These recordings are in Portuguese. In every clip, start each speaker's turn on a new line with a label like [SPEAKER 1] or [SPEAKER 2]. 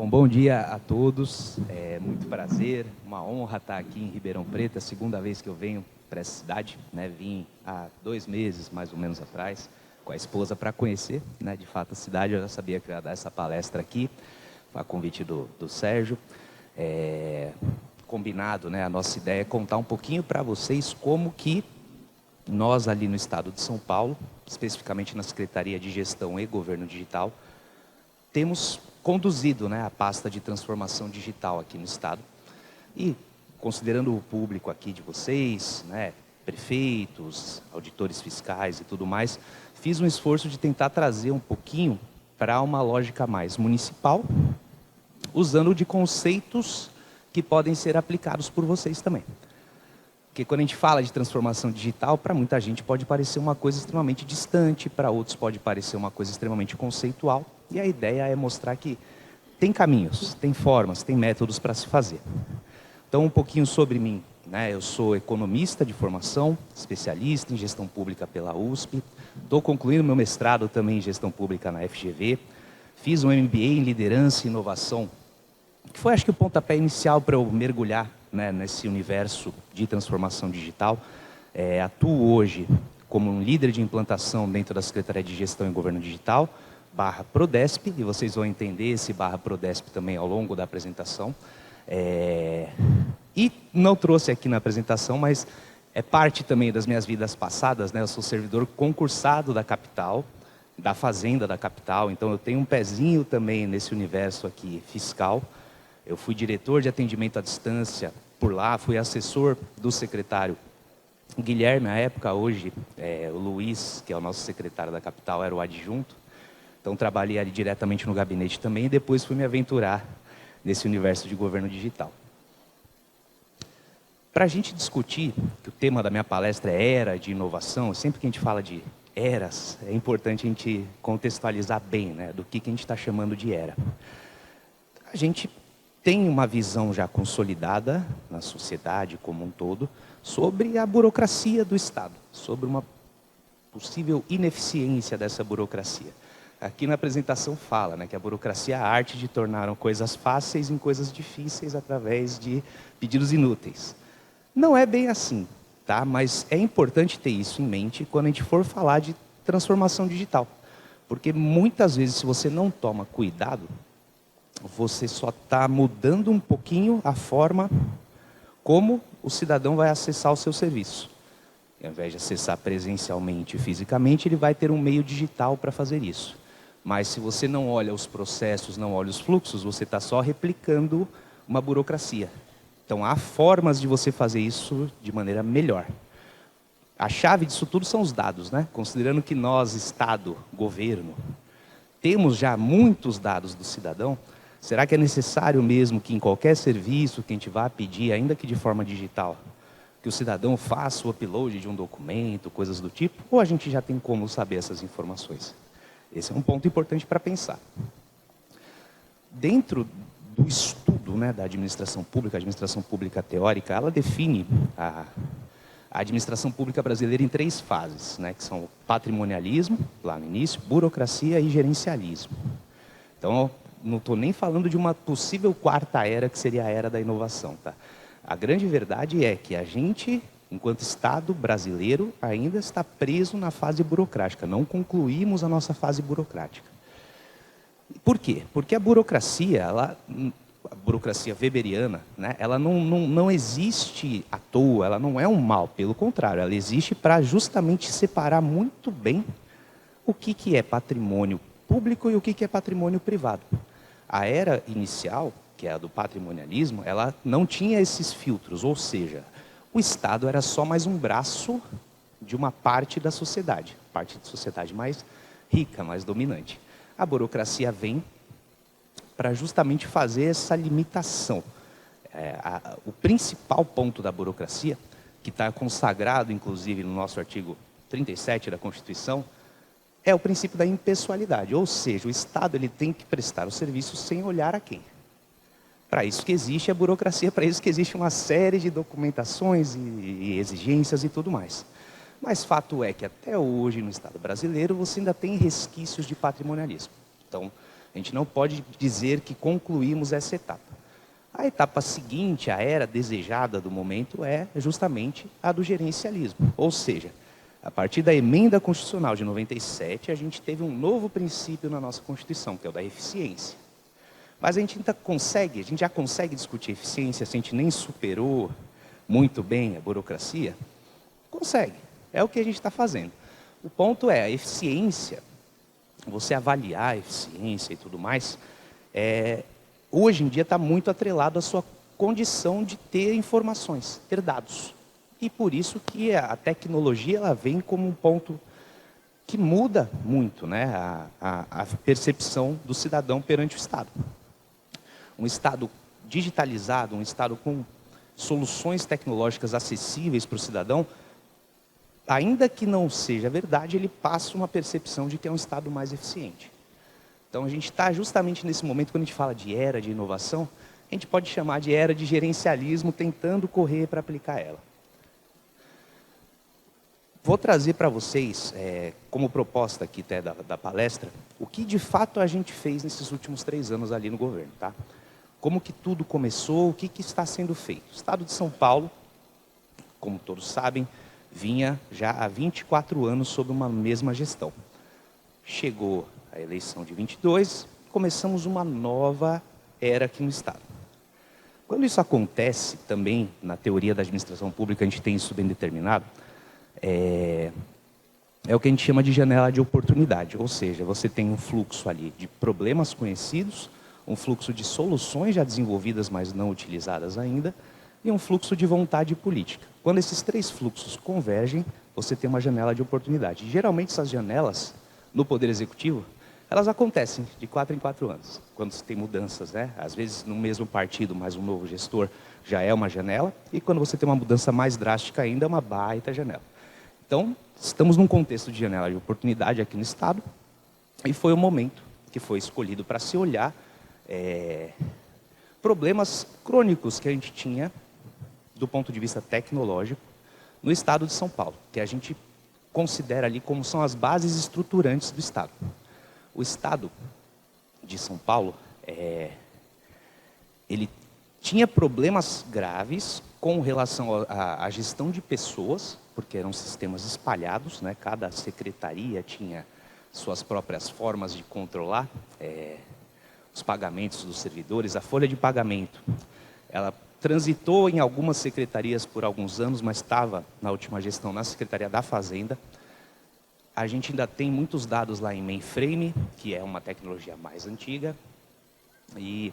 [SPEAKER 1] Bom dia a todos. É muito prazer, uma honra estar aqui em Ribeirão Preto. É a segunda vez que eu venho para essa cidade, né? Vim há 2 meses, mais ou menos, atrás, com a esposa para conhecer, né? De fato, a cidade. Eu já sabia que eu ia dar essa palestra aqui, a convite do Sérgio. Combinado, né? A nossa ideia é contar um pouquinho para vocês como que nós ali no estado de São Paulo, especificamente na Secretaria de Gestão e Governo Digital, temos conduzido, né, a pasta de transformação digital aqui no estado. E considerando o público aqui de vocês, né, prefeitos, auditores fiscais e tudo mais, fiz um esforço de tentar trazer um pouquinho para uma lógica mais municipal, usando de conceitos que podem ser aplicados por vocês também. Porque quando a gente fala de transformação digital, para muita gente pode parecer uma coisa extremamente distante, para outros pode parecer uma coisa extremamente conceitual. E a ideia é mostrar que tem caminhos, tem formas, tem métodos para se fazer. Então, um pouquinho sobre mim, né? Eu sou economista de formação, especialista em gestão pública pela USP. Estou concluindo meu mestrado também em gestão pública na FGV. Fiz um MBA em liderança e inovação, que foi, acho que, o pontapé inicial para eu mergulhar, né, nesse universo de transformação digital. Atuo hoje como um líder de implantação dentro da Secretaria de Gestão e Governo Digital, /Prodesp, e vocês vão entender esse /Prodesp também ao longo da apresentação. E não trouxe aqui na apresentação, mas é parte também das minhas vidas passadas, né? Eu sou servidor concursado da capital, da Fazenda da capital, então eu tenho um pezinho também nesse universo aqui fiscal. Eu fui diretor de atendimento à distância por lá, fui assessor do secretário Guilherme, à época. Hoje, o Luiz, que é o nosso secretário da capital, era o adjunto. Então, trabalhei ali diretamente no gabinete também e depois fui me aventurar nesse universo de governo digital. Para a gente discutir, que o tema da minha palestra é era de inovação, sempre que a gente fala de eras, é importante a gente contextualizar bem, né, do que a gente está chamando de era. A gente tem uma visão já consolidada na sociedade como um todo sobre a burocracia do Estado, sobre uma possível ineficiência dessa burocracia. Aqui na apresentação fala, né, que a burocracia é a arte de tornar coisas fáceis em coisas difíceis através de pedidos inúteis. Não é bem assim, tá? Mas é importante ter isso em mente quando a gente for falar de transformação digital. Porque muitas vezes, se você não toma cuidado, você só está mudando um pouquinho a forma como o cidadão vai acessar o seu serviço. Ao invés de acessar presencialmente e fisicamente, ele vai ter um meio digital para fazer isso. Mas se você não olha os processos, não olha os fluxos, você está só replicando uma burocracia. Então, há formas de você fazer isso de maneira melhor. A chave disso tudo são os dados, né? Considerando que nós, Estado, governo, temos já muitos dados do cidadão, será que é necessário mesmo que em qualquer serviço que a gente vá pedir, ainda que de forma digital, que o cidadão faça o upload de um documento, coisas do tipo, ou a gente já tem como saber essas informações? Esse é um ponto importante para pensar. Dentro do estudo, né, da administração pública, a administração pública teórica, ela define a administração pública brasileira em 3 fases, né, que são o patrimonialismo, lá no início, burocracia e gerencialismo. Então, não estou nem falando de uma possível 4ª era, que seria a era da inovação, tá? A grande verdade é que a gente, enquanto Estado brasileiro, ainda está preso na fase burocrática. Não concluímos a nossa fase burocrática. Por quê? Porque a burocracia, a burocracia weberiana, né, ela não existe à toa, ela não é um mal. Pelo contrário, ela existe para justamente separar muito bem o que é patrimônio público e o que é patrimônio privado. A era inicial, que é a do patrimonialismo, ela não tinha esses filtros, ou seja, o Estado era só mais um braço de uma parte da sociedade mais rica, mais dominante. A burocracia vem para justamente fazer essa limitação. O principal ponto da burocracia, que está consagrado, inclusive, no nosso artigo 37 da Constituição, é o princípio da impessoalidade, ou seja, o Estado ele tem que prestar o serviço sem olhar a quem. Para isso que existe a burocracia, para isso que existe uma série de documentações e exigências e tudo mais. Mas fato é que até hoje no Estado brasileiro você ainda tem resquícios de patrimonialismo. Então, A gente não pode dizer que concluímos essa etapa. A etapa seguinte, a era desejada do momento, é justamente a do gerencialismo. Ou seja, a partir da emenda constitucional de 97, a gente teve um novo princípio na nossa Constituição, que é o da eficiência. Mas a gente já consegue discutir eficiência se a gente nem superou muito bem a burocracia? Consegue. É o que a gente está fazendo. O ponto é, a eficiência, você avaliar a eficiência e tudo mais, hoje em dia está muito atrelado à sua condição de ter informações, ter dados. E por isso que a tecnologia ela vem como um ponto que muda muito, né, a percepção do cidadão perante o Estado. Um Estado digitalizado, um Estado com soluções tecnológicas acessíveis para o cidadão, ainda que não seja verdade, ele passa uma percepção de que é um Estado mais eficiente. Então, a gente está justamente nesse momento, quando a gente fala de era de inovação, a gente pode chamar de era de gerencialismo, tentando correr para aplicar ela. Vou trazer para vocês, como proposta aqui até da palestra, o que de fato a gente fez nesses últimos 3 anos ali no governo, tá? Como que tudo começou, o que está sendo feito. O Estado de São Paulo, como todos sabem, vinha já há 24 anos sob uma mesma gestão. Chegou a eleição de 22, começamos uma nova era aqui no Estado. Quando isso acontece, também, na teoria da administração pública, a gente tem isso bem determinado, é o que a gente chama de janela de oportunidade, ou seja, você tem um fluxo ali de problemas conhecidos, um fluxo de soluções já desenvolvidas, mas não utilizadas ainda, e um fluxo de vontade política. Quando esses 3 fluxos convergem, você tem uma janela de oportunidade. Geralmente essas janelas, no Poder Executivo, elas acontecem de 4 em 4 anos, quando se tem mudanças, né? Às vezes no mesmo partido, mas um novo gestor já é uma janela, e quando você tem uma mudança mais drástica ainda, é uma baita janela. Então, estamos num contexto de janela de oportunidade aqui no Estado, e foi o momento que foi escolhido para se olhar problemas crônicos que a gente tinha do ponto de vista tecnológico no Estado de São Paulo, que a gente considera ali como são as bases estruturantes do Estado. O Estado de São Paulo, ele tinha problemas graves com relação à gestão de pessoas, porque eram sistemas espalhados, né? Cada secretaria tinha suas próprias formas de controlar os pagamentos dos servidores. A folha de pagamento, ela transitou em algumas secretarias por alguns anos, mas estava na última gestão na Secretaria da Fazenda. A gente ainda tem muitos dados lá em mainframe, que é uma tecnologia mais antiga. E,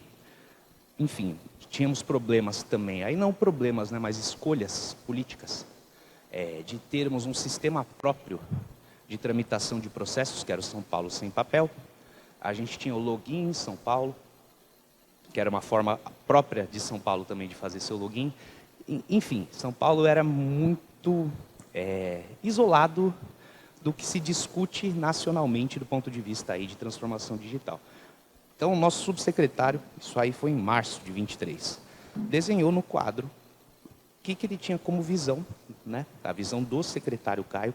[SPEAKER 1] enfim, tínhamos problemas também, aí não problemas, né, mas escolhas políticas, de termos um sistema próprio de tramitação de processos, que era o São Paulo Sem Papel. A gente tinha o login em São Paulo, que era uma forma própria de São Paulo também de fazer seu login. Enfim, São Paulo era muito isolado do que se discute nacionalmente do ponto de vista aí de transformação digital. Então, o nosso subsecretário, isso aí foi em março de 23, desenhou no quadro o que ele tinha como visão, né, a visão do secretário Caio,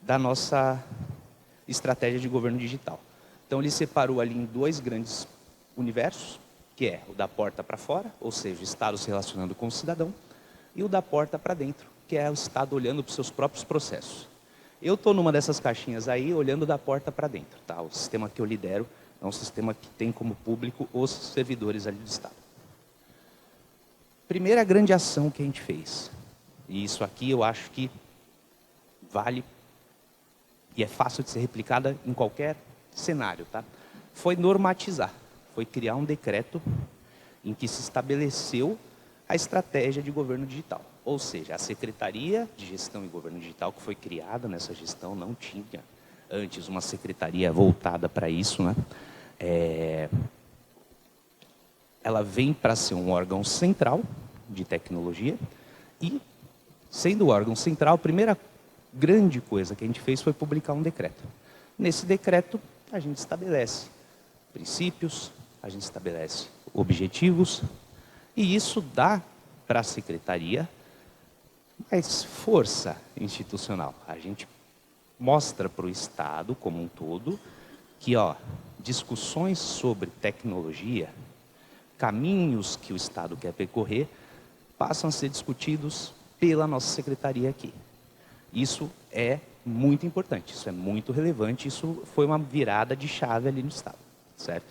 [SPEAKER 1] da nossa estratégia de governo digital. Então, ele separou ali em 2 grandes universos, que é o da porta para fora, ou seja, o Estado se relacionando com o cidadão, e o da porta para dentro, que é o Estado olhando para os seus próprios processos. Eu estou numa dessas caixinhas aí, olhando da porta para dentro, tá? O sistema que eu lidero é um sistema que tem como público os servidores ali do Estado. Primeira grande ação que a gente fez, e isso aqui eu acho que vale e é fácil de ser replicada em qualquer cenário, tá? Foi normatizar, foi criar um decreto em que se estabeleceu a estratégia de governo digital. Ou seja, a Secretaria de Gestão e Governo Digital, que foi criada nessa gestão, não tinha antes uma secretaria voltada para isso, né? Ela vem para ser um órgão central de tecnologia e, sendo o órgão central, a primeira grande coisa que a gente fez foi publicar um decreto. Nesse decreto, a gente estabelece princípios, a gente estabelece objetivos, e isso dá para a secretaria mais força institucional. A gente mostra para o Estado como um todo que, discussões sobre tecnologia, caminhos que o Estado quer percorrer, passam a ser discutidos pela nossa secretaria aqui. Isso é muito importante, isso é muito relevante, isso foi uma virada de chave ali no Estado, certo?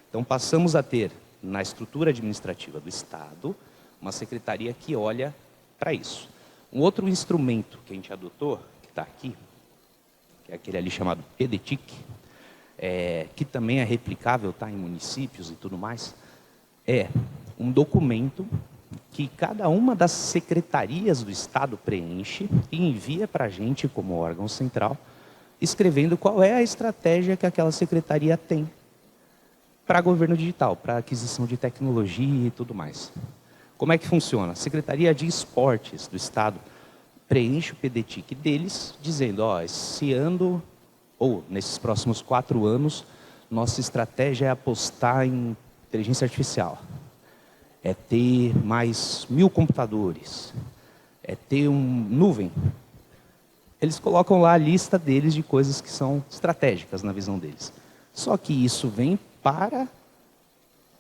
[SPEAKER 1] Então, passamos a ter, na estrutura administrativa do Estado, uma secretaria que olha para isso. Um outro instrumento que a gente adotou, que está aqui, que é aquele ali chamado PDTIC, que também é replicável, tá, em municípios e tudo mais, é um documento que cada uma das secretarias do Estado preenche e envia para a gente, como órgão central, escrevendo qual é a estratégia que aquela secretaria tem para governo digital, para aquisição de tecnologia e tudo mais. Como é que funciona? A Secretaria de Esportes do Estado preenche o PDTIC deles, dizendo, ó, esse ano, ou nesses próximos 4 anos, nossa estratégia é apostar em inteligência artificial. É ter mais 1000 computadores. É ter nuvem. Eles colocam lá a lista deles de coisas que são estratégicas na visão deles. Só que isso vem para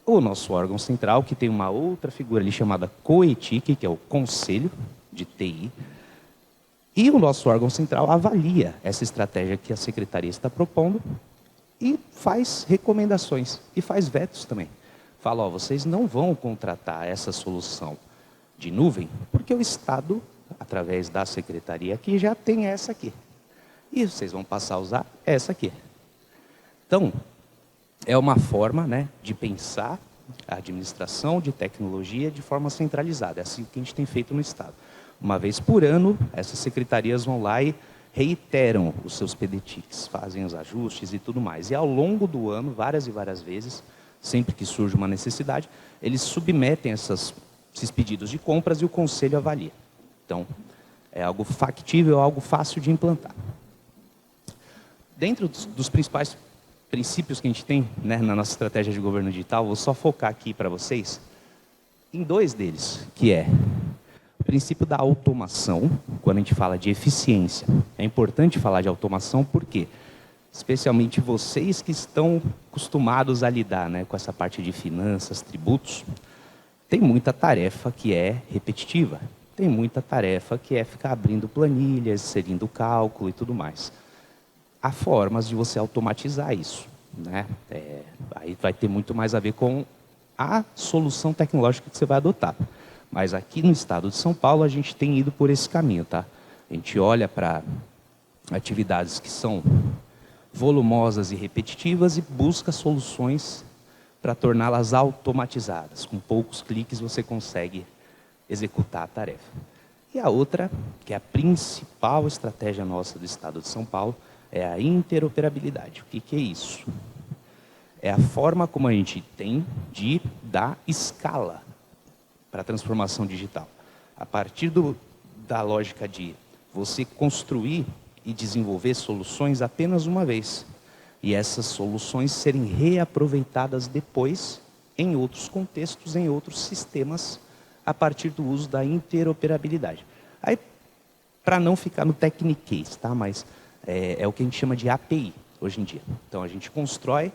[SPEAKER 1] o nosso órgão central, que tem uma outra figura ali chamada COETIC, que é o Conselho de TI. E o nosso órgão central avalia essa estratégia que a secretaria está propondo e faz recomendações e faz vetos também. Fala, ó, vocês não vão contratar essa solução de nuvem, porque o Estado, através da secretaria aqui, já tem essa aqui. E vocês vão passar a usar essa aqui. Então, é uma forma, né, de pensar a administração de tecnologia de forma centralizada. É assim que a gente tem feito no Estado. Uma vez por ano, essas secretarias vão lá e reiteram os seus PDTICs, fazem os ajustes e tudo mais. E ao longo do ano, várias e várias vezes, sempre que surge uma necessidade, eles submetem esses pedidos de compras e o Conselho avalia. Então, é algo factível, algo fácil de implantar. Dentro dos principais princípios que a gente tem, né, na nossa estratégia de governo digital, vou só focar aqui para vocês em 2 deles, que é o princípio da automação. Quando a gente fala de eficiência, é importante falar de automação, porque especialmente vocês que estão acostumados a lidar, né, com essa parte de finanças, tributos, tem muita tarefa que é repetitiva, tem muita tarefa que é ficar abrindo planilhas, inserindo cálculo e tudo mais. Há formas de você automatizar isso, né? Aí vai ter muito mais a ver com a solução tecnológica que você vai adotar. Mas aqui no estado de São Paulo, a gente tem ido por esse caminho, tá? A gente olha para atividades que são volumosas e repetitivas e busca soluções para torná-las automatizadas. Com poucos cliques você consegue executar a tarefa. E a outra, que é a principal estratégia nossa do estado de São Paulo, é a interoperabilidade. O que é isso? É a forma como a gente tem de dar escala para a transformação digital. A partir da lógica de você construir e desenvolver soluções apenas uma vez. E essas soluções serem reaproveitadas depois em outros contextos, em outros sistemas, a partir do uso da interoperabilidade. Aí, para não ficar no techniquez, tá? Mas é o que a gente chama de API hoje em dia. Então, a gente constrói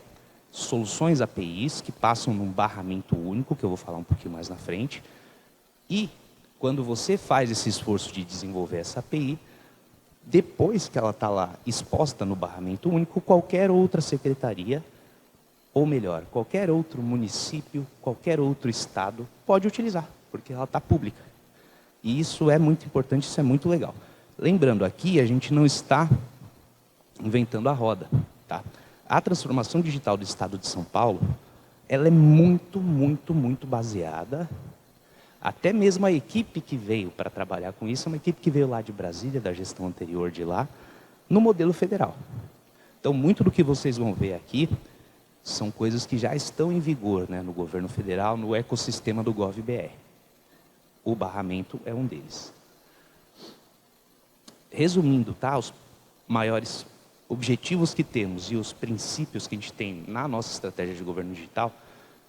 [SPEAKER 1] soluções APIs que passam num barramento único, que eu vou falar um pouquinho mais na frente. E, quando você faz esse esforço de desenvolver essa API, depois que ela está lá exposta no barramento único, qualquer outra secretaria, ou melhor, qualquer outro município, qualquer outro estado, pode utilizar, porque ela está pública. E isso é muito importante, isso é muito legal. Lembrando, aqui a gente não está inventando a roda, tá? A transformação digital do estado de São Paulo, ela é muito, muito, muito baseada. Até mesmo a equipe que veio para trabalhar com isso é uma equipe que veio lá de Brasília, da gestão anterior de lá, no modelo federal. Então, muito do que vocês vão ver aqui são coisas que já estão em vigor, né, no governo federal, no ecossistema do GovBR. O barramento é um deles. Resumindo, tá, os maiores objetivos que temos e os princípios que a gente tem na nossa estratégia de governo digital,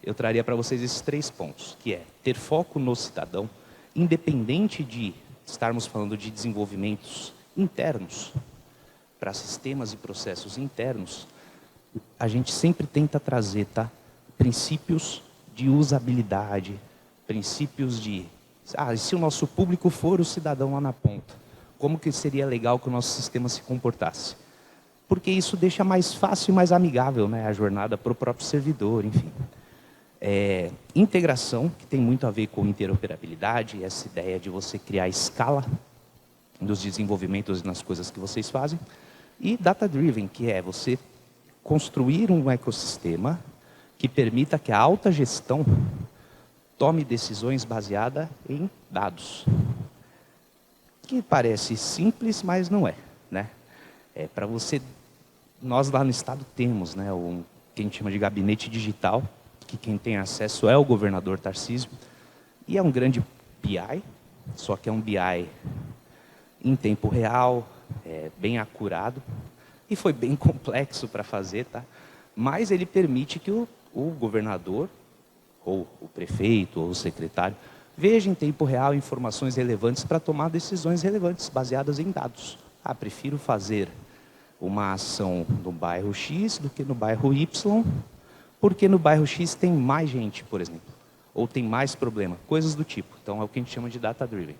[SPEAKER 1] eu traria para vocês esses 3 pontos, que é ter foco no cidadão, independente de estarmos falando de desenvolvimentos internos, para sistemas e processos internos, a gente sempre tenta trazer, tá? Princípios de usabilidade, princípios de... e se o nosso público for o cidadão lá na ponta, como que seria legal que o nosso sistema se comportasse? Porque isso deixa mais fácil e mais amigável, né, a jornada para o próprio servidor, enfim. Integração, que tem muito a ver com interoperabilidade, essa ideia de você criar escala dos desenvolvimentos nas coisas que vocês fazem. E data-driven, que é você construir um ecossistema que permita que a alta gestão tome decisões baseadas em dados. Que parece simples, mas não é, né? Para você... Nós lá no estado temos, né, que a gente chama de gabinete digital, que quem tem acesso é o governador Tarcísio, e é um grande BI, só que é um BI em tempo real, bem acurado, e foi bem complexo para fazer, tá? Mas ele permite que o governador, ou o prefeito, ou o secretário, veja em tempo real informações relevantes para tomar decisões relevantes, baseadas em dados. Prefiro fazer uma ação no bairro X do que no bairro Y, porque no bairro X tem mais gente, por exemplo, ou tem mais problema, coisas do tipo. Então, é o que a gente chama de data-driven.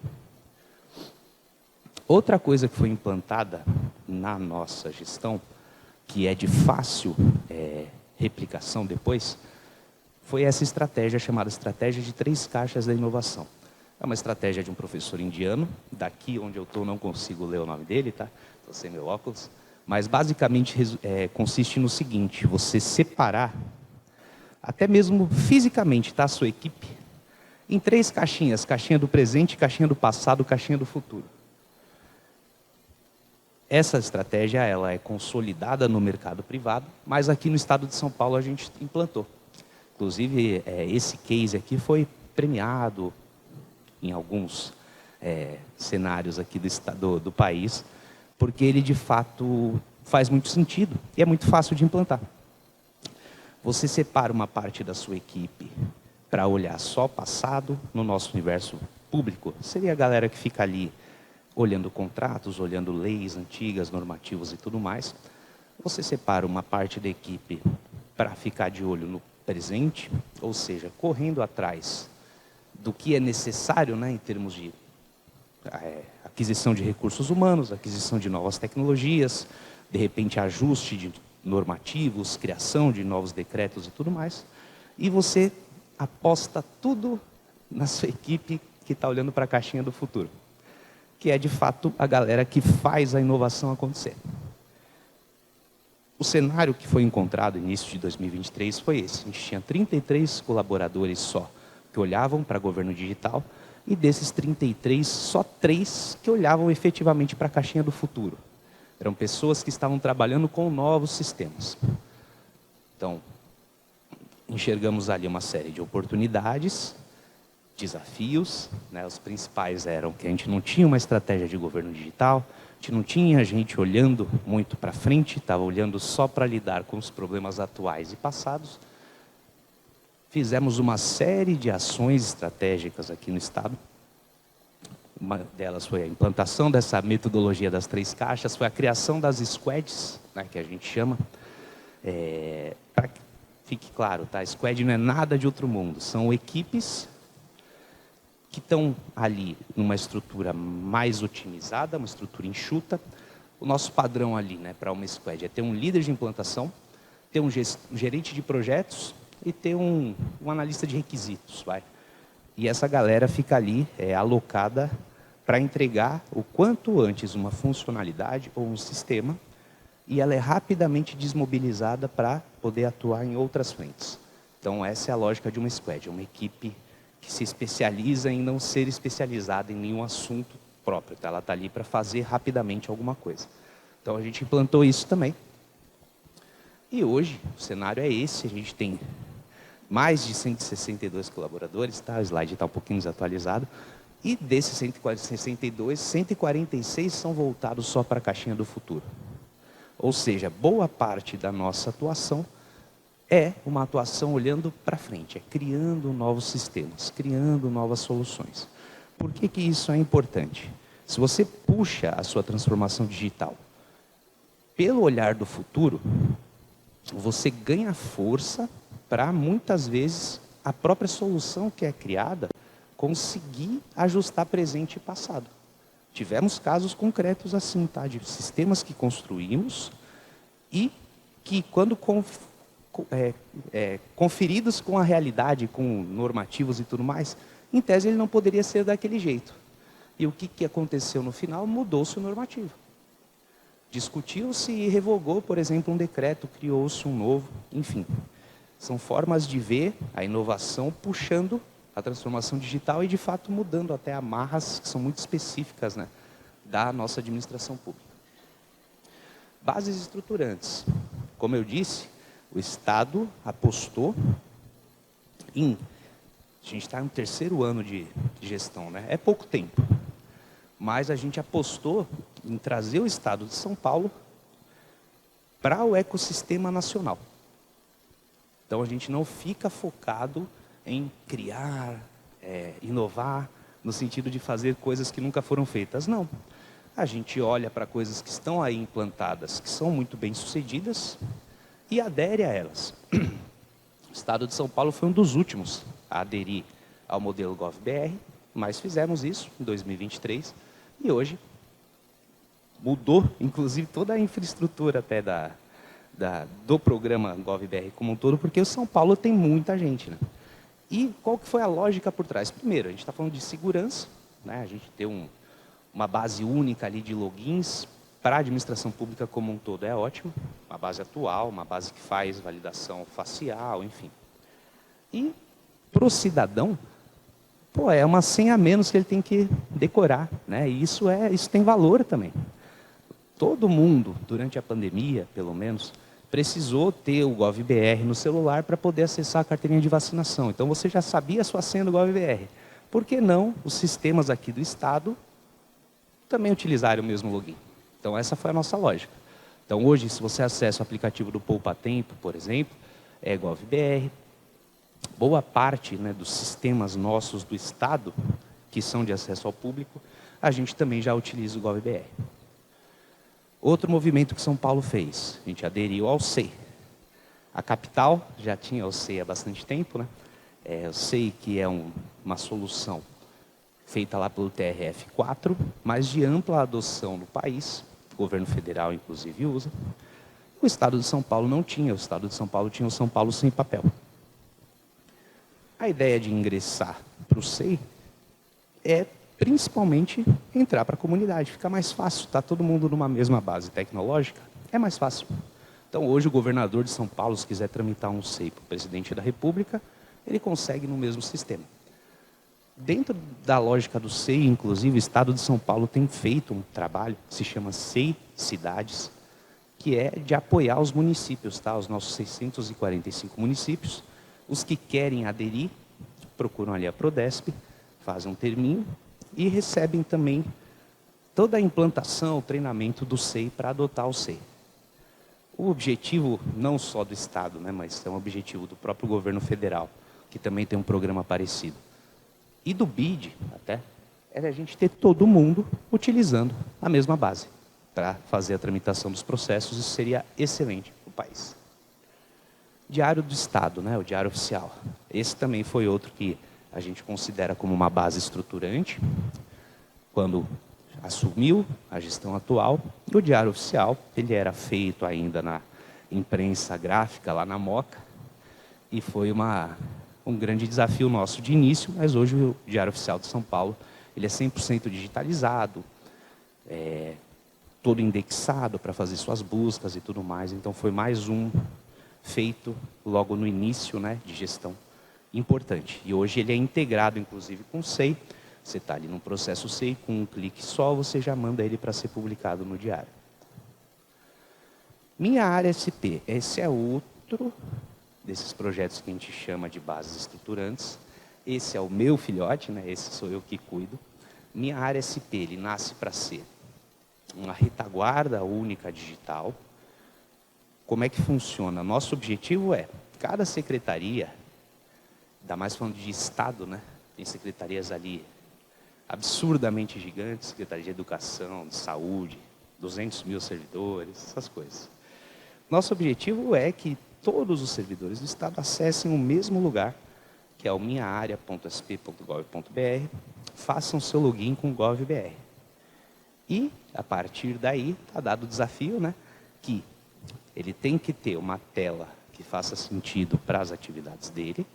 [SPEAKER 1] Outra coisa que foi implantada na nossa gestão, que é de fácil replicação depois, foi essa estratégia chamada estratégia de 3 caixas da inovação. É uma estratégia de um professor indiano, daqui onde eu estou não consigo ler o nome dele, tá? Estou sem meu óculos. Mas basicamente consiste no seguinte: você separar, até mesmo fisicamente, tá, a sua equipe, em 3 caixinhas: caixinha do presente, caixinha do passado, caixinha do futuro. Essa estratégia ela é consolidada no mercado privado, mas aqui no estado de São Paulo a gente implantou. Inclusive, esse case aqui foi premiado em alguns cenários aqui do país, porque ele, de fato, faz muito sentido e é muito fácil de implantar. Você separa uma parte da sua equipe para olhar só o passado. No nosso universo público, seria a galera que fica ali olhando contratos, olhando leis antigas, normativos e tudo mais. Você separa uma parte da equipe para ficar de olho no presente, ou seja, correndo atrás do que é necessário, né, em termos de aquisição de recursos humanos, aquisição de novas tecnologias, de repente ajuste de normativos, criação de novos decretos e tudo mais. E você aposta tudo na sua equipe que está olhando para a caixinha do futuro, que é de fato a galera que faz a inovação acontecer. O cenário que foi encontrado no início de 2023 foi esse: a gente tinha 33 colaboradores só que olhavam para governo digital, e desses 33, só 3 que olhavam efetivamente para a caixinha do futuro. Eram pessoas que estavam trabalhando com novos sistemas. Então, enxergamos ali uma série de oportunidades, desafios, né? Os principais eram que a gente não tinha uma estratégia de governo digital, a gente não tinha gente olhando muito para frente, estava olhando só para lidar com os problemas atuais e passados. Fizemos uma série de ações estratégicas aqui no estado. Uma delas foi a implantação dessa metodologia das 3 caixas, foi a criação das squads, né, que a gente chama. Para que fique claro, tá? Squad não é nada de outro mundo, são equipes que estão ali numa estrutura mais otimizada, uma estrutura enxuta. O nosso padrão ali, né, para uma squad é ter um líder de implantação, ter um gerente de projetos e ter um analista de requisitos, vai. E essa galera fica ali alocada para entregar o quanto antes uma funcionalidade ou um sistema, e ela é rapidamente desmobilizada para poder atuar em outras frentes. Então essa é a lógica de uma squad, uma equipe que se especializa em não ser especializada em nenhum assunto próprio, tá? Ela está ali para fazer rapidamente alguma coisa. Então a gente implantou isso também. E hoje o cenário é esse: a gente tem mais de 162 colaboradores, tá? O slide está um pouquinho desatualizado. E desses 162, 146 são voltados só para a caixinha do futuro. Ou seja, boa parte da nossa atuação é uma atuação olhando para frente, é criando novos sistemas, criando novas soluções. Por que que isso é importante? Se você puxa a sua transformação digital pelo olhar do futuro, você ganha força para, muitas vezes, a própria solução que é criada conseguir ajustar presente e passado. Tivemos casos concretos assim, tá? De sistemas que construímos e que, quando conferidos com a realidade, com normativos e tudo mais, em tese ele não poderia ser daquele jeito. E o que aconteceu no final? Mudou-se o normativo. Discutiu-se e revogou, por exemplo, um decreto, criou-se um novo, enfim. São formas de ver a inovação puxando a transformação digital e, de fato, mudando até amarras que são muito específicas, né, da nossa administração pública. Bases estruturantes. Como eu disse, o Estado apostou em... A gente está no 3º ano de gestão, né? É pouco tempo. Mas a gente apostou em trazer o Estado de São Paulo para o ecossistema nacional. Então, a gente não fica focado em criar, inovar, no sentido de fazer coisas que nunca foram feitas. Não. A gente olha para coisas que estão aí implantadas, que são muito bem-sucedidas, e adere a elas. O Estado de São Paulo foi um dos últimos a aderir ao modelo GovBR, mas fizemos isso em 2023, e hoje mudou, inclusive, toda a infraestrutura até do programa GovBR como um todo, porque o São Paulo tem muita gente, né? E qual que foi a lógica por trás? Primeiro, a gente está falando de segurança, né? A gente ter uma base única ali de logins para a administração pública como um todo é ótimo, uma base atual, uma base que faz validação facial, enfim. E para o cidadão, é uma senha a menos que ele tem que decorar, né? E isso tem valor também. Todo mundo, durante a pandemia, pelo menos, precisou ter o GovBR no celular para poder acessar a carteirinha de vacinação. Então, você já sabia a sua senha do GovBR. Por que não os sistemas aqui do Estado também utilizarem o mesmo login? Então, essa foi a nossa lógica. Então, hoje, se você acessa o aplicativo do Poupa Tempo, por exemplo, é GovBR. Boa parte, né, dos sistemas nossos do Estado, que são de acesso ao público, a gente também já utiliza o GovBR. Outro movimento que São Paulo fez, a gente aderiu ao SEI. A capital já tinha o SEI há bastante tempo, né? O SEI, que é uma solução feita lá pelo TRF4, mas de ampla adoção no país, o governo federal inclusive usa. O Estado de São Paulo não tinha, o Estado de São Paulo tinha o São Paulo Sem Papel. A ideia de ingressar para o SEI é principalmente entrar para a comunidade, fica mais fácil, está todo mundo numa mesma base tecnológica, é mais fácil. Então, hoje, o governador de São Paulo, se quiser tramitar um SEI para o presidente da República, ele consegue no mesmo sistema. Dentro da lógica do SEI, inclusive, o Estado de São Paulo tem feito um trabalho que se chama SEI Cidades, que é de apoiar os municípios, tá? Os nossos 645 municípios. Os que querem aderir, procuram ali a Prodesp, fazem um terminho e recebem também toda a implantação, o treinamento do SEI para adotar o SEI. O objetivo, não só do Estado, né, mas é um objetivo do próprio governo federal, que também tem um programa parecido, e do BID até, é a gente ter todo mundo utilizando a mesma base para fazer a tramitação dos processos. Isso seria excelente para o país. Diário do Estado, né, o Diário Oficial. Esse também foi outro que a gente considera como uma base estruturante. Quando assumiu a gestão atual, o Diário Oficial, ele era feito ainda na imprensa gráfica, lá na Moca, e foi um grande desafio nosso de início, mas hoje o Diário Oficial de São Paulo, ele é 100% digitalizado, todo indexado para fazer suas buscas e tudo mais. Então, foi mais um feito logo no início, né, de gestão importante. E hoje ele é integrado, inclusive, com o SEI. Você está ali no processo SEI, com um clique só, você já manda ele para ser publicado no diário. Minha área SP, esse é outro desses projetos que a gente chama de bases estruturantes. Esse é o meu filhote, né? Esse sou eu que cuido. Minha área SP, ele nasce para ser uma retaguarda única digital. Como é que funciona? Nosso objetivo é, cada secretaria, ainda mais falando de Estado, né? Tem secretarias ali absurdamente gigantes, Secretaria de Educação, de Saúde, 200 mil servidores, essas coisas. Nosso objetivo é que todos os servidores do Estado acessem o mesmo lugar, que é o minhaarea.sp.gov.br, façam seu login com o GovBR. E, a partir daí, está dado o desafio, né, que ele tem que ter uma tela que faça sentido para as atividades dele,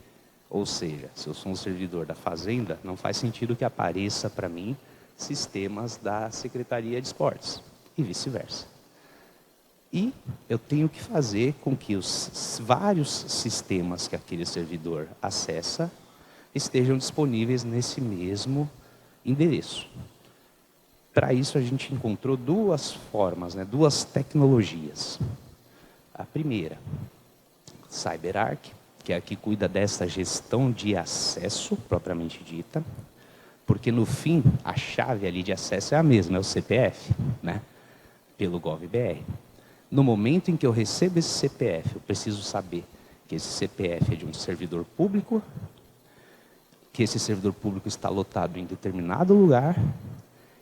[SPEAKER 1] ou seja, se eu sou um servidor da Fazenda, não faz sentido que apareça para mim sistemas da Secretaria de Esportes, e vice-versa. E eu tenho que fazer com que os vários sistemas que aquele servidor acessa estejam disponíveis nesse mesmo endereço. Para isso, a gente encontrou duas formas, né, duas tecnologias. A primeira, CyberArk, que é a que cuida dessa gestão de acesso, propriamente dita, porque, no fim, a chave ali de acesso é a mesma, é o CPF, né, pelo GovBR. No momento em que eu recebo esse CPF, eu preciso saber que esse CPF é de um servidor público, que esse servidor público está lotado em determinado lugar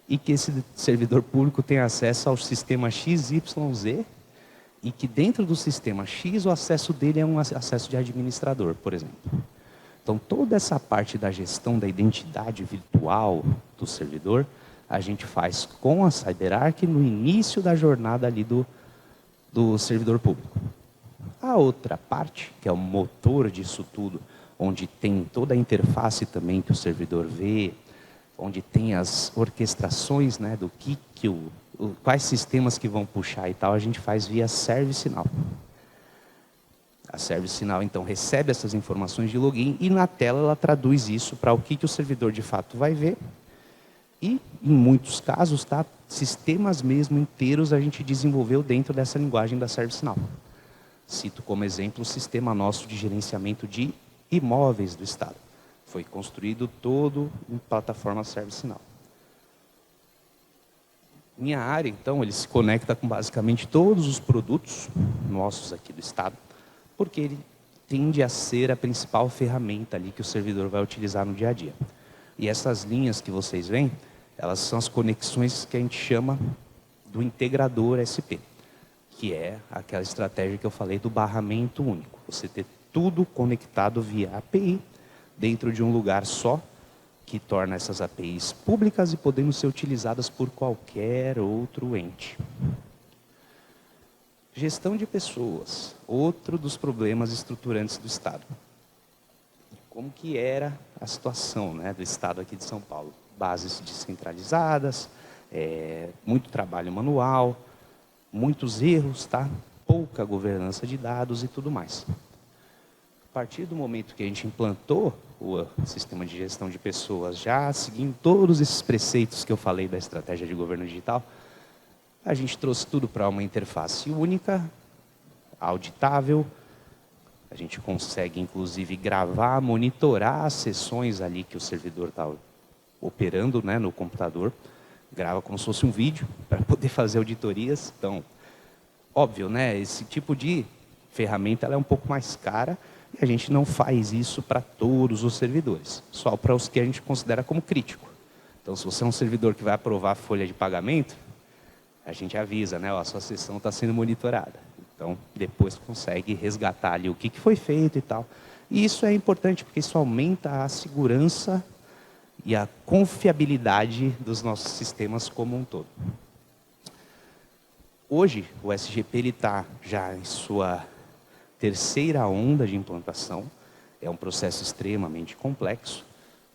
[SPEAKER 1] e que esse servidor público tem acesso ao sistema XYZ e que dentro do sistema X o acesso dele é um acesso de administrador, por exemplo. Então, toda essa parte da gestão da identidade virtual do servidor, a gente faz com a CyberArk no início da jornada ali do servidor público. A outra parte, que é o motor disso tudo, onde tem toda a interface também que o servidor vê, onde tem as orquestrações, né, do quais sistemas que vão puxar e tal, a gente faz via ServiceNow. A ServiceNow, então, recebe essas informações de login e na tela ela traduz isso para o que o servidor de fato vai ver. E, em muitos casos, tá, sistemas mesmo inteiros a gente desenvolveu dentro dessa linguagem da ServiceNow. Cito como exemplo o sistema nosso de gerenciamento de imóveis do Estado. Foi construído todo em plataforma ServiceNow. Minha área, então, ele se conecta com basicamente todos os produtos nossos aqui do Estado, porque ele tende a ser a principal ferramenta ali que o servidor vai utilizar no dia a dia. E essas linhas que vocês veem, elas são as conexões que a gente chama do integrador SP, que é aquela estratégia que eu falei do barramento único. Você ter tudo conectado via API, dentro de um lugar só, que torna essas APIs públicas e podendo ser utilizadas por qualquer outro ente. Gestão de pessoas, outro dos problemas estruturantes do Estado. Como que era a situação, né, do Estado aqui de São Paulo? Bases descentralizadas, muito trabalho manual, muitos erros, tá? Pouca governança de dados e tudo mais. A partir do momento que a gente implantou o sistema de gestão de pessoas, já seguindo todos esses preceitos que eu falei da estratégia de governo digital, a gente trouxe tudo para uma interface única, auditável. A gente consegue, inclusive, gravar, monitorar as sessões ali que o servidor está operando, né, no computador. Grava como se fosse um vídeo para poder fazer auditorias. Então, óbvio, né, esse tipo de ferramenta ela é um pouco mais cara e a gente não faz isso para todos os servidores, só para os que a gente considera como crítico. Então, se você é um servidor que vai aprovar a folha de pagamento, a gente avisa, né, ó, a sua sessão está sendo monitorada. Então, depois consegue resgatar ali o que foi feito e tal. E isso é importante, porque isso aumenta a segurança e a confiabilidade dos nossos sistemas como um todo. Hoje, o SGP está já em sua terceira onda de implantação. É um processo extremamente complexo,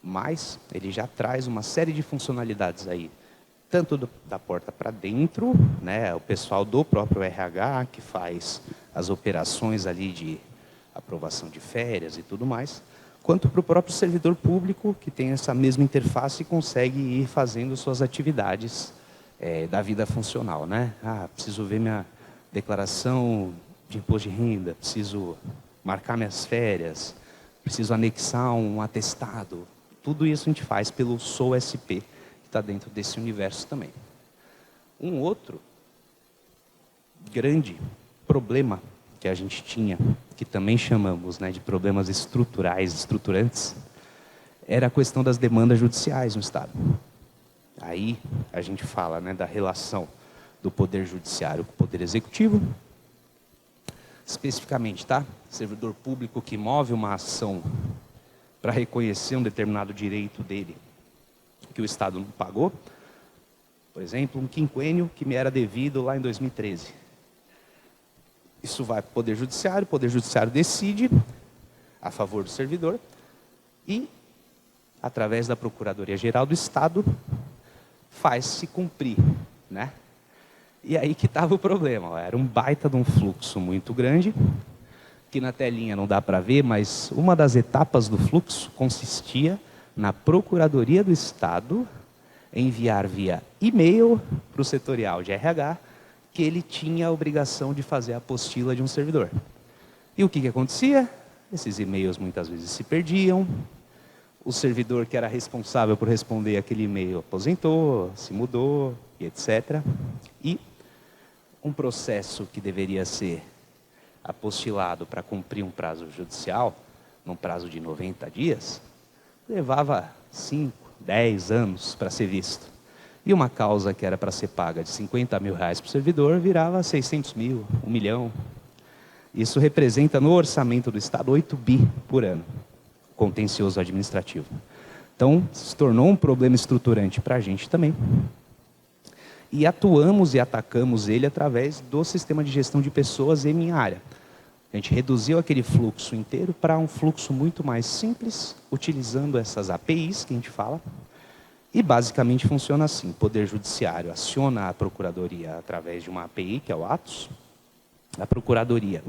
[SPEAKER 1] mas ele já traz uma série de funcionalidades aí, tanto da porta para dentro, né, o pessoal do próprio RH, que faz as operações ali de aprovação de férias e tudo mais, quanto para o próprio servidor público, que tem essa mesma interface e consegue ir fazendo suas atividades da vida funcional, né? Ah, preciso ver minha declaração de imposto de renda, preciso marcar minhas férias, preciso anexar um atestado. Tudo isso a gente faz pelo SOSP, que está dentro desse universo também. Um outro grande problema que a gente tinha, que também chamamos, né, de problemas estruturais, estruturantes, era a questão das demandas judiciais no Estado. Aí a gente fala, né, da relação do Poder Judiciário com o Poder Executivo, especificamente, tá? Servidor público que move uma ação para reconhecer um determinado direito dele que o Estado não pagou, por exemplo, um quinquênio que me era devido lá em 2013. Isso vai para o Poder Judiciário decide a favor do servidor e, através da Procuradoria-Geral do Estado, faz-se cumprir, né? E aí que estava o problema, ó, era um baita de um fluxo muito grande, que na telinha não dá para ver, mas uma das etapas do fluxo consistia na Procuradoria do Estado enviar via e-mail para o setorial de RH que ele tinha a obrigação de fazer a apostila de um servidor. E o que acontecia? Esses e-mails muitas vezes se perdiam, o servidor que era responsável por responder aquele e-mail aposentou, se mudou, e etc. E um processo que deveria ser apostilado para cumprir um prazo judicial, num prazo de 90 dias, levava 5, 10 anos para ser visto. E uma causa que era para ser paga de 50 mil reais para o servidor, virava 600 mil, 1 milhão. Isso representa no orçamento do Estado 8 bi por ano, contencioso administrativo. Então, se tornou um problema estruturante para a gente também. E atuamos e atacamos ele através do sistema de gestão de pessoas em minha área. A gente reduziu aquele fluxo inteiro para um fluxo muito mais simples, utilizando essas APIs que a gente fala. E basicamente funciona assim: o Poder Judiciário aciona a Procuradoria através de uma API, que é o Atos. A Procuradoria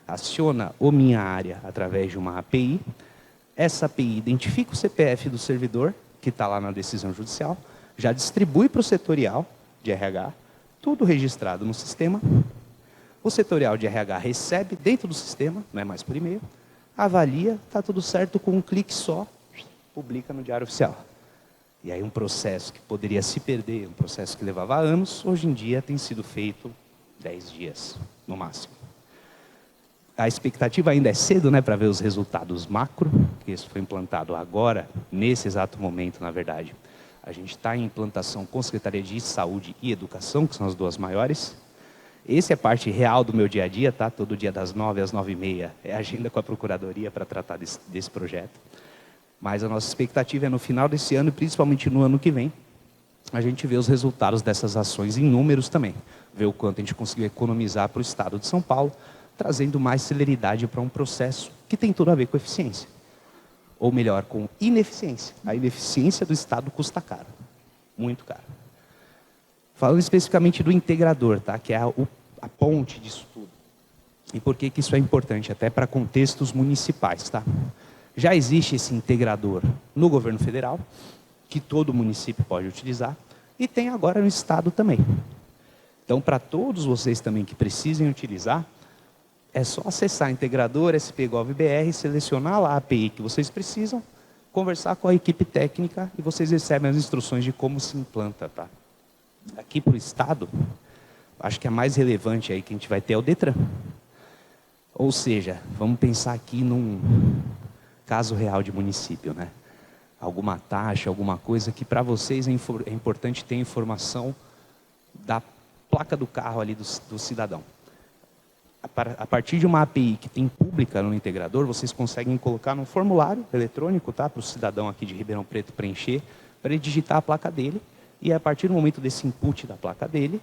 [SPEAKER 1] aciona o Minha Área através de uma API. Essa API identifica o CPF do servidor, que está lá na decisão judicial, já distribui para o setorial de RH, tudo registrado no sistema. O setorial de RH recebe dentro do sistema, não é mais por e-mail, avalia, está tudo certo, com um clique só, publica no Diário Oficial. E aí um processo que poderia se perder, um processo que levava anos, hoje em dia tem sido feito 10 dias, no máximo. A expectativa ainda é cedo, né, para ver os resultados macro, que isso foi implantado agora, nesse exato momento, na verdade. A gente está em implantação com a Secretaria de Saúde e Educação, que são as duas maiores. Essa é a parte real do meu dia a dia, tá? Todo dia das 9 às 9h30 é agenda com a Procuradoria para tratar desse projeto. Mas a nossa expectativa é no final desse ano, e principalmente no ano que vem, a gente ver os resultados dessas ações em números também. Ver o quanto a gente conseguiu economizar para o Estado de São Paulo, trazendo mais celeridade para um processo que tem tudo a ver com eficiência. Ou melhor, com ineficiência. A ineficiência do Estado custa caro. Muito caro. Falando especificamente do integrador, tá? Que é a ponte disso tudo. E por que isso é importante? Até para contextos municipais, tá? Já existe esse integrador no governo federal, que todo município pode utilizar, e tem agora no Estado também. Então, para todos vocês também que precisem utilizar, é só acessar integrador SP.gov.br, selecionar lá a API que vocês precisam, conversar com a equipe técnica e vocês recebem as instruções de como se implanta, tá? Aqui para o Estado, acho que a mais relevante aí que a gente vai ter é o Detran. Ou seja, vamos pensar aqui num caso real de município, né? Alguma taxa, alguma coisa que para vocês é importante ter informação da placa do carro ali do cidadão. A partir de uma API que tem pública no integrador, vocês conseguem colocar num formulário eletrônico, tá? Para o cidadão aqui de Ribeirão Preto preencher, para ele digitar a placa dele, e a partir do momento desse input da placa dele,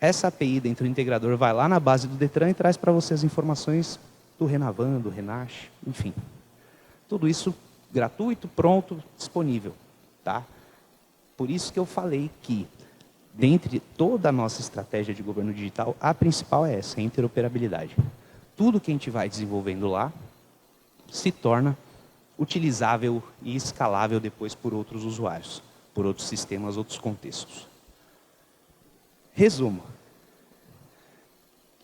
[SPEAKER 1] essa API dentro do integrador vai lá na base do Detran e traz para você as informações do Renavan, do Renache, enfim. Tudo isso gratuito, pronto, disponível, tá? Por isso que eu falei que, dentre toda a nossa estratégia de governo digital, a principal é essa, a interoperabilidade. Tudo que a gente vai desenvolvendo lá se torna utilizável e escalável depois por outros usuários, por outros sistemas, outros contextos. Resumo.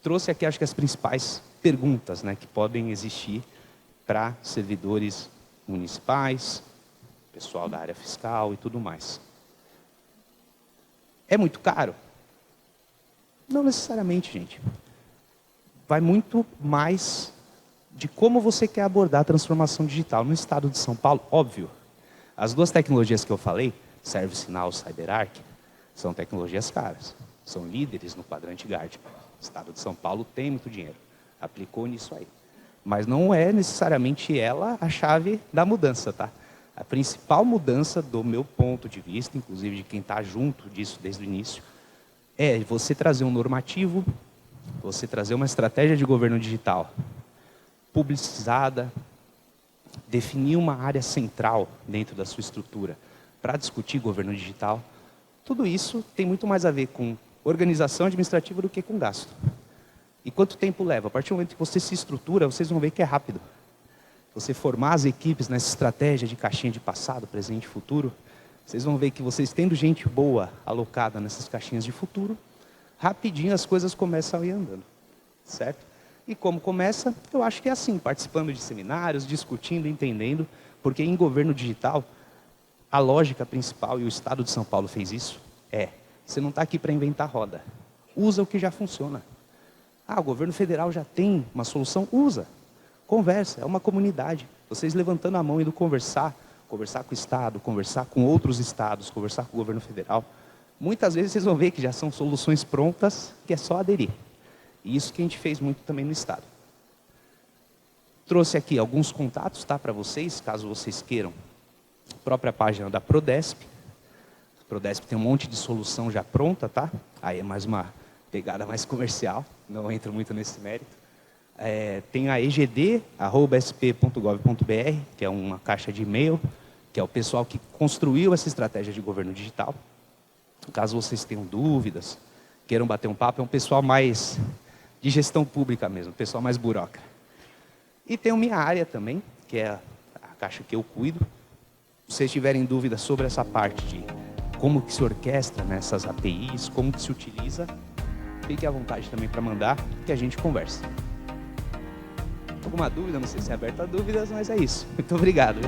[SPEAKER 1] Trouxe aqui, acho que as principais perguntas, né, que podem existir para servidores municipais, pessoal da área fiscal e tudo mais. É muito caro? Não necessariamente, gente. Vai muito mais de como você quer abordar a transformação digital. No estado de São Paulo, óbvio, as duas tecnologias que eu falei, ServiceNow e CyberArk, são tecnologias caras. São líderes no quadrante Gartner. O estado de São Paulo tem muito dinheiro. aplicou nisso aí. Mas não é necessariamente ela a chave da mudança, tá? A principal mudança, do meu ponto de vista, inclusive de quem está junto disso desde o início, é você trazer um normativo, você trazer uma estratégia de governo digital publicizada, definir uma área central dentro da sua estrutura para discutir governo digital. Tudo isso tem muito mais a ver com organização administrativa do que com gasto. E quanto tempo leva? A partir do momento que você se estrutura, vocês vão ver que é rápido. Você formar as equipes nessa estratégia de caixinha de passado, presente e futuro, vocês vão ver que vocês tendo gente boa alocada nessas caixinhas de futuro, rapidinho as coisas começam a ir andando, certo? E como começa? Eu acho que é assim, participando de seminários, discutindo, entendendo, porque em governo digital, a lógica principal, e o Estado de São Paulo fez isso, você não está aqui para inventar roda. Usa o que já funciona. O governo federal já tem uma solução? Usa. Conversa, é uma comunidade. Vocês levantando a mão e indo conversar com o Estado, conversar com outros estados, conversar com o governo federal. Muitas vezes vocês vão ver que já são soluções prontas, que é só aderir. E isso que a gente fez muito também no Estado. Trouxe aqui alguns contatos, tá, para vocês, caso vocês queiram. A própria página da Prodesp. A Prodesp tem um monte de solução já pronta, tá? Aí é mais uma pegada mais comercial, não entro muito nesse mérito. Tem a egd@sp.gov.br, que é uma caixa de e-mail, que é o pessoal que construiu essa estratégia de governo digital. Caso vocês tenham dúvidas, queiram bater um papo, é um pessoal mais de gestão pública mesmo, pessoal mais burocrata. E tem a minha área também, que é a caixa que eu cuido. Se vocês tiverem dúvidas sobre essa parte de como que se orquestra nessas APIs, como que se utiliza, fique à vontade também para mandar, que a gente conversa. Alguma dúvida? Não sei se é aberta a dúvidas, mas é isso. Muito obrigado.